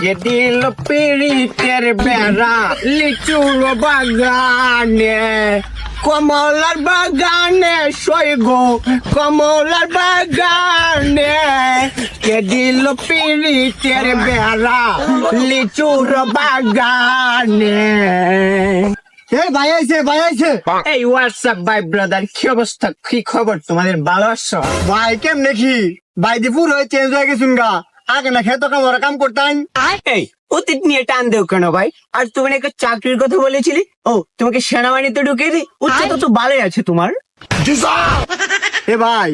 কে দিল পিরিতের বেড়া লিচুর বাগানে, কমলার বাগানে সৈগ, কমলার বাগানে কে দিল পিরিতের বেড়া লিচুর বাগানে। ভাই আইছে ভাই আইছে। এই হোয়াটসঅ্যাপ ভাই ব্রাদার, কি অবস্থা, কি খবর তোমাদের, ভালো আছো? ভাই কেমনে কি ভাই দিপুর হয়ে চেঞ্জ হয়ে গেছুন গা, আগে না খেতো কামড়া কাম করতাম। এই অতীত নিয়ে টান দেও কেন ভাই? আর তুমি একটা চাকরির কথা বলেছিলি, ও তোমাকে সেনাবাহিনীতে ঢুকিয়ে দি, উচ্চতা তো ভালোই আছে তোমার। এ ভাই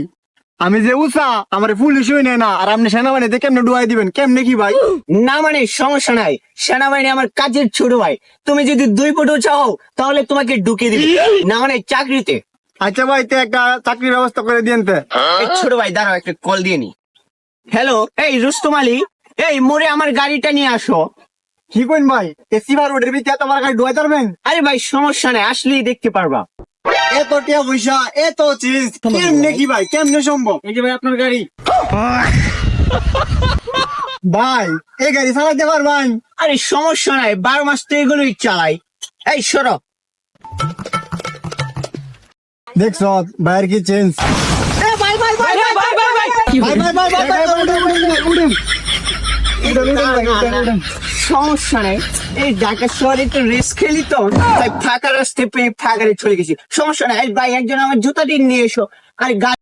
আমি যে উষা আমার পুলিশ হই না, আর আপনি সেনাবাহিনীতে কেমনে ডুয়াই দিবেন, কেমনে কি ভাই? না মানে সমস্যা নাই, সেনাবাহিনী আমার কাজের ছোট ভাই, তুমি যদি 2 ফুট উঁচা হও তাহলে তোমাকে ঢুকিয়ে দিবে, না মানে চাকরিতে। আচ্ছা ভাই তে একটা চাকরির ব্যবস্থা করে দিয়েন তে। এই ছোট ভাই দাঁড়াও, একটা কল দিয়ে নি। হ্যালো, এই রুস্তম আলী, এই মোড়ে আমার গাড়িটা নিয়ে আসো। কি কইন ভাই, সিভার রোডের ভিতরে তোমার গাড়ি ডুয়াই পারবেন? আরে ভাই সমস্যা নাই, আসলেই দেখতে পারবা। এত টিয়া পয়সা এত চিজ কেমনে কি ভাই, কেমনে সম্ভব? এই যে ভাই আপনার গাড়ি। ভাই এই গাড়ি চালাইতে পারবেন? আরে সমস্যা নাই, 12 মাস তো এগুলোই চালাই। এই সরো। দেখছ ভাইয়ের কি চেঞ্জ। ভাই ভাই ভাই ভাই ভাই ভাই ভাই ভাই ভাই ভাই ভাই ভাই উঠেন, উঠেন, উঠেন। সমস্যা নেই, এই ঢাকা শহরে একটু রেস্ট খেলি তো, তাই ফাঁকা রাস্তায় পেয়ে ফাঁকারে চলে গেছি। সমস্যা নাই, এই ভাই একজন আমার জুতা দিয়ে নিয়ে এসো। আর